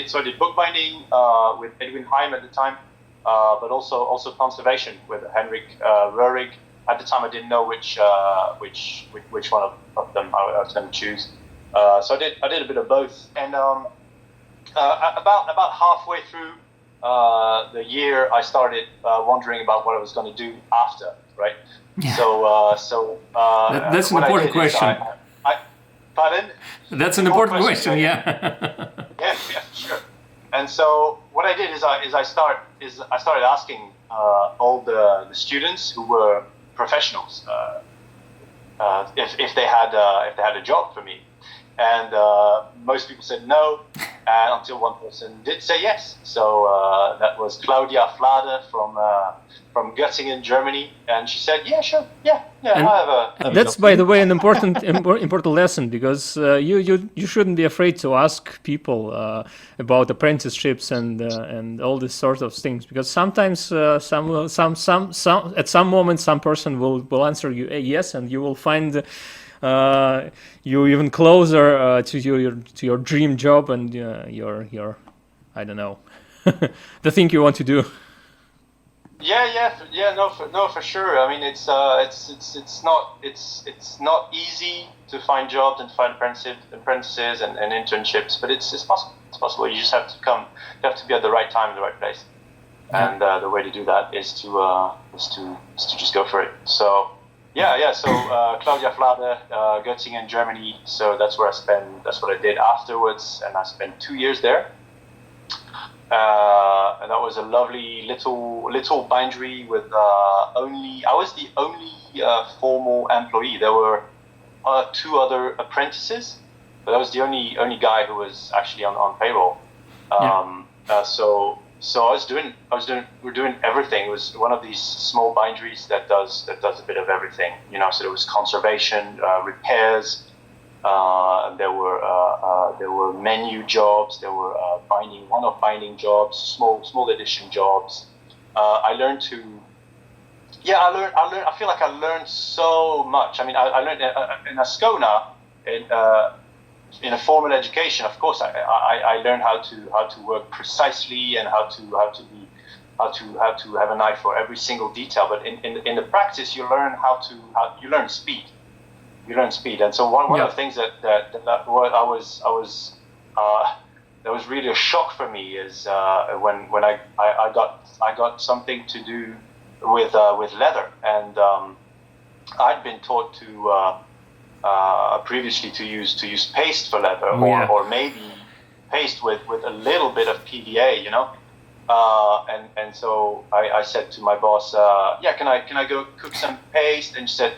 So I did bookbinding with Edwin Heim at the time, but also conservation with Henrik Röhrig. At the time, I didn't know which one of them I was going to choose. So I did a bit of both, and about halfway through the year, I started wondering about what I was going to do after. Right. Yeah. So that's an important question. Pardon? That's an important question. Yeah. Yeah, sure. And so what I did is I started asking all the students who were professionals if they had a job for me, and most people said no, until one person did say yes. So that was Claudia Flade from Göttingen, Germany, and she said, "Yeah, sure, yeah." And I have that's, by the way, an important lesson, because you shouldn't be afraid to ask people about apprenticeships and all this sort of things, because sometimes some at some moment some person will answer you yes, and you will find you even closer to your dream job and your I don't know the thing you want to do. No, for sure. I mean, it's not easy to find jobs and to find apprentices and internships, but it's possible. It's possible. You just have to come. You have to be at the right time in the right place, and the way to do that is to just go for it. So So Claudia Flade, Göttingen, Germany. So that's where that's what I did afterwards, and I spent 2 years there. And that was a lovely little bindery with I was the only formal employee. There were 2 other apprentices, but I was the only guy who was actually on payroll. So we're doing everything. It was one of these small binderies that does a bit of everything. So there was conservation, repairs. There were menu jobs. There were one-off binding jobs, small edition jobs. I learned. I feel like I learned so much. I mean, I learned in Ascona, in a formal education. Of course, I learned how to work precisely and how to have an eye for every single detail. But in the practice, you learn speed. You learn speed, and so one of the things that was really a shock for me is when I got something to do with leather, and I'd been taught to previously to use paste for leather, or maybe paste with a little bit of PVA, and so I said to my boss, can I go cook some paste? And she said,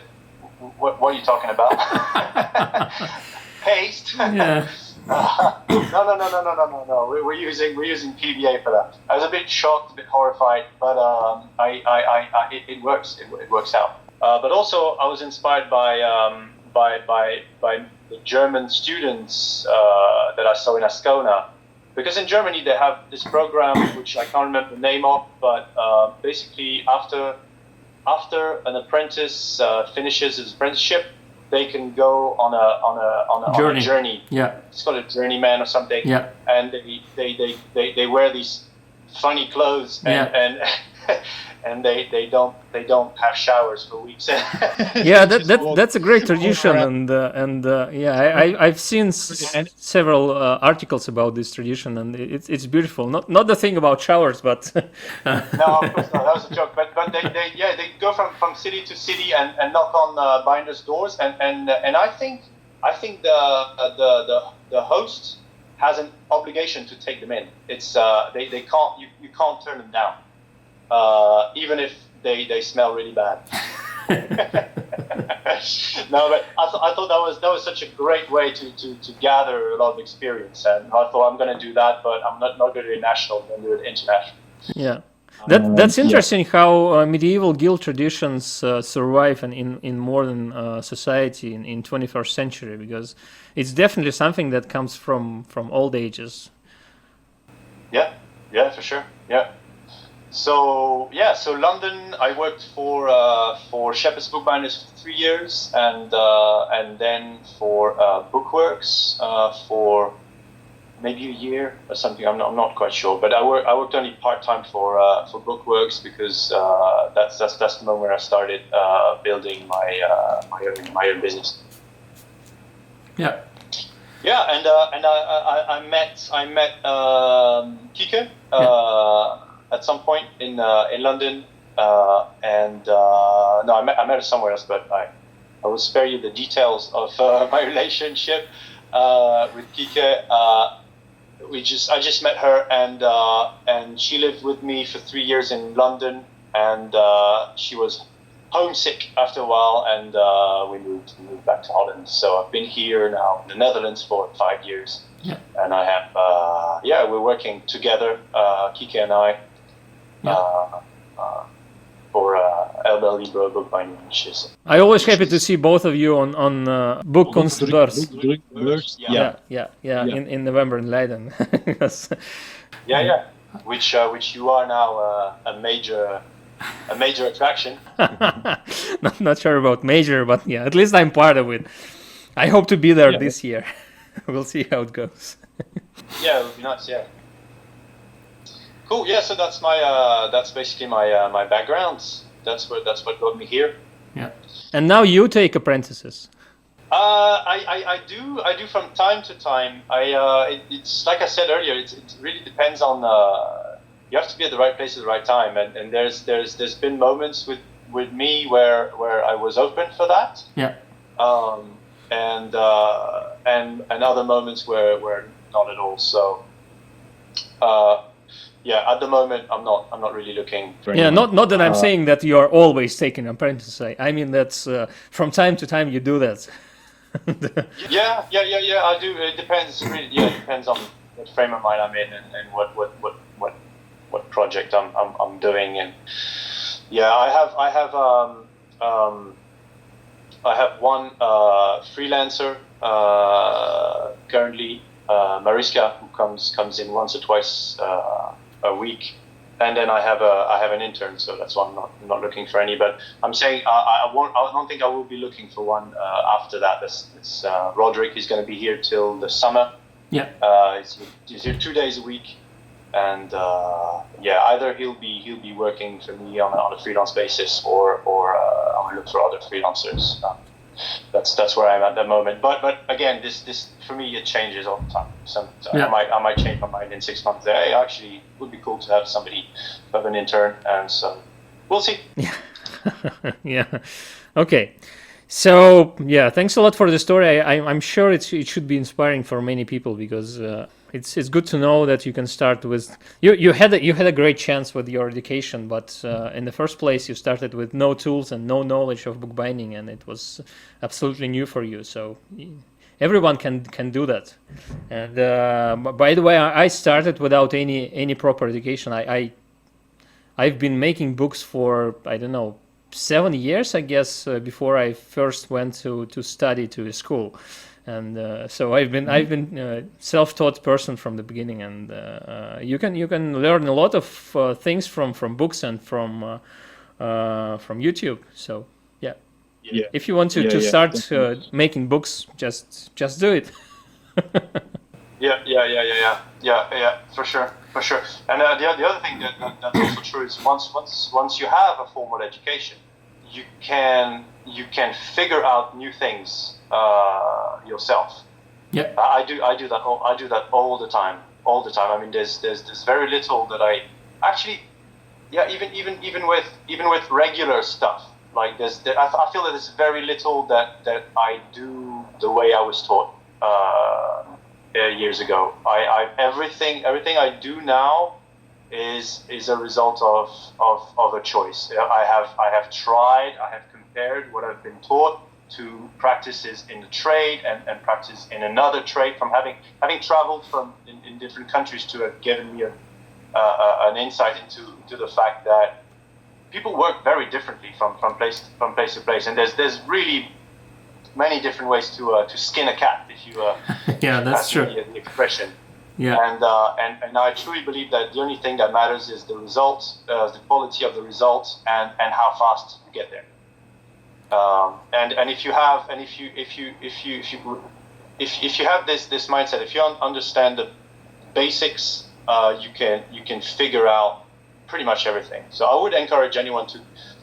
What are you talking about? Paste? Yeah. No. We're using PVA for that. I was a bit shocked, a bit horrified, but it works. It works out. But also, I was inspired by the German students that I saw in Ascona, because in Germany they have this program which I can't remember the name of, but basically after an apprentice finishes his apprenticeship, they can go on a journey. Yeah, it's called a journeyman or something. Yeah, and they wear these funny clothes and they don't have showers for weeks. Yeah, that's a great tradition, and I've seen several articles about this tradition, and it's beautiful. Not the thing about showers, but no, of course not. That was a joke. But they go from city to city and knock on binders' doors, and I think the host has an obligation to take them in. It's they can't you can't turn them down. Even if they smell really bad. No, but I thought that was such a great way to gather a lot of experience, and I thought I'm going to do that, but I'm not going to do it national, I'm going to do it international. Yeah, that's interesting how medieval guild traditions survive in modern society in 21st century, because it's definitely something that comes from old ages. Yeah, for sure. Yeah. So London, I worked for Shepherd's Bookbinders for 3 years, and then for Bookworks for maybe a year or something. I'm not quite sure. But I worked only part-time for Bookworks because that's the moment where I started building my own business. Yeah. Yeah, and I met Kike at some point in London, no, I met her somewhere else, but I will spare you the details of my relationship with Kike. I just met her, and she lived with me for 3 years in London, and she was homesick after a while, and we moved back to Holland. So I've been here now in the Netherlands for 5 years, and I have we're working together, Kike and I, for Elbel Libro bookbinding initiatives. I always happy to see both of you on Boekkunstbeurs. In November in Leiden. Yes. Yeah. Which you are now a major attraction. Not sure about major, but yeah, at least I'm part of it. I hope to be there this year. We'll see how it goes. Yeah, it would be nice. Yeah. Cool. Yeah. So that's basically my background. That's what got me here. Yeah. And now you take apprentices. I do from time to time. It's like I said earlier. It really depends on. You have to be at the right place at the right time, and there's been moments with me where I was open for that. Yeah. And other moments where not at all. So. At the moment I'm not really looking for anyone. Not that I'm saying that you are always taking apprentices. I mean that's from time to time you do that. Yeah, I do. It depends really. Yeah, it depends on what frame of mind I'm in and what project I'm doing. And yeah, I have one freelancer currently, Mariska, who comes in once or twice a week, and then I have an intern, so that's why I'm not looking for any. But I'm saying I don't think I will be looking for one after that. This Roderick is going to be here till the summer. Yeah. He's here 2 days a week, and either he'll be working for me on a freelance basis, or I'll look for other freelancers. That's where I'm at the moment. But again, this for me it changes all the time. I might change my mind in 6 months. Hey, actually, it would be cool to have somebody have an intern, and so we'll see. Yeah. Okay. So yeah, thanks a lot for the story. I'm sure it should be inspiring for many people, because it's good to know that you can start with you had a great chance with your education, but in the first place you started with no tools and no knowledge of bookbinding, and it was absolutely new for you. So everyone can do that. And by the way, I started without any proper education. I've been making books for 7 years, I guess, before I first went to study to a school. And so I've been self-taught person from the beginning, and you can learn a lot of things from books and from YouTube. So yeah. If you want to start making books, just do it. Yeah, for sure. And the other thing that's also true is once you have a formal education, you can figure out new things yourself. Yeah, I do that all the time. I mean, there's very little that I actually, even with regular stuff, like I feel that there's very little that I do the way I was taught years ago. Everything I do now is a result of a choice. I have tried, I have compared what I've been taught to practices in the trade and practice in another trade, from having traveled in different countries to have given me an insight into the fact that people work very differently from place to place, and there's really many different ways to skin a cat, if you yeah, that's true. The expression. Yeah. And I truly believe that the only thing that matters is the results, the quality of the results, and how fast you get there. And if you have this mindset, if you understand basics, you can figure out pretty much everything. So I would encourage anyone to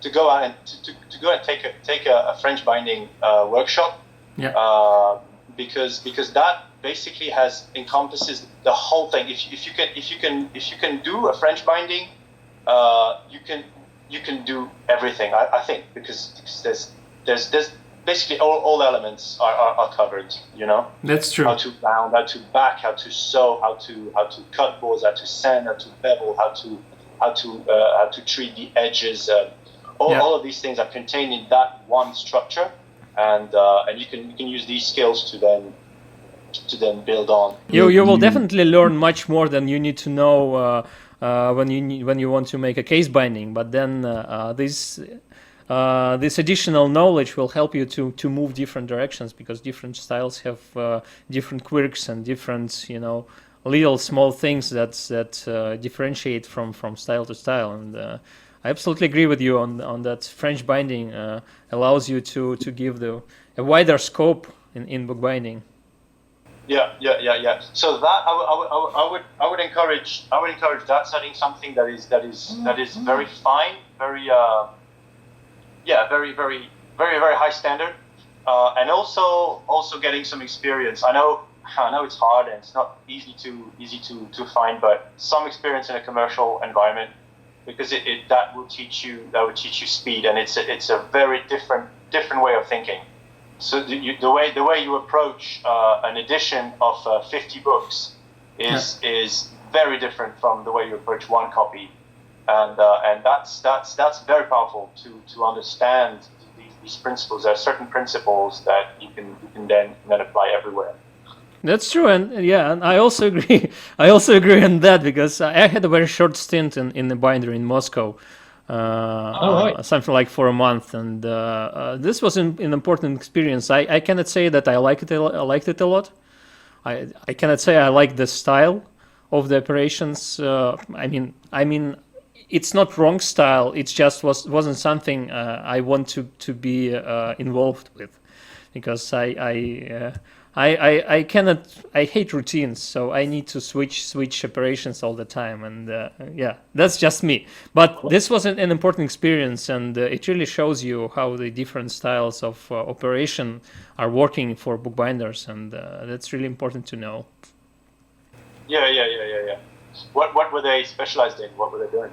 go out and to go and take a French binding workshop. Yeah. Because that basically encompasses the whole thing. If you can do a French binding, you can do everything. I think because there's basically all elements are covered. You know. That's true. How to bound, how to back, how to sew, how to cut boards, how to sand, how to bevel, how to treat the edges. All of these things are contained in that one structure, and you can use these skills to then build on. You will definitely learn much more than you need to know when you want to make a case binding. But then this additional knowledge will help you to move different directions, because different styles have different quirks and different little small things that differentiate from style to style. And I absolutely agree with you on that. French binding allows you to give a wider scope in bookbinding. Yeah. So that I would encourage that, setting something that is very fine, very very high standard, and also getting some experience. I know it's hard and it's not easy to find, but some experience in a commercial environment, because that will teach you speed, and it's a very different way of thinking. So the way you approach an edition of 50 books is very different from the way you approach one copy, and that's very powerful to understand these principles. There are certain principles that you can then apply everywhere. That's true, and I also agree. I also agree on that, because I had a very short stint in the binder in Moscow, something like for a month, and this was an important experience. I cannot say that I liked it a lot. I cannot say I like the style of the operations. I mean, it's not wrong style. It just wasn't something I want to be involved with, because I cannot. I hate routines, so I need to switch operations all the time, and that's just me. But this was an important experience, and it really shows you how the different styles of operation are working for bookbinders, and that's really important to know. Yeah. What were they specialized in? What were they doing?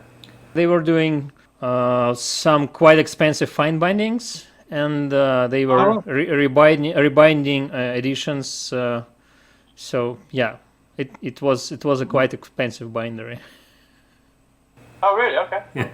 They were doing some quite expensive fine bindings, and they were rebinding editions. So yeah, it was a quite expensive binder. Oh really? Okay. Yeah.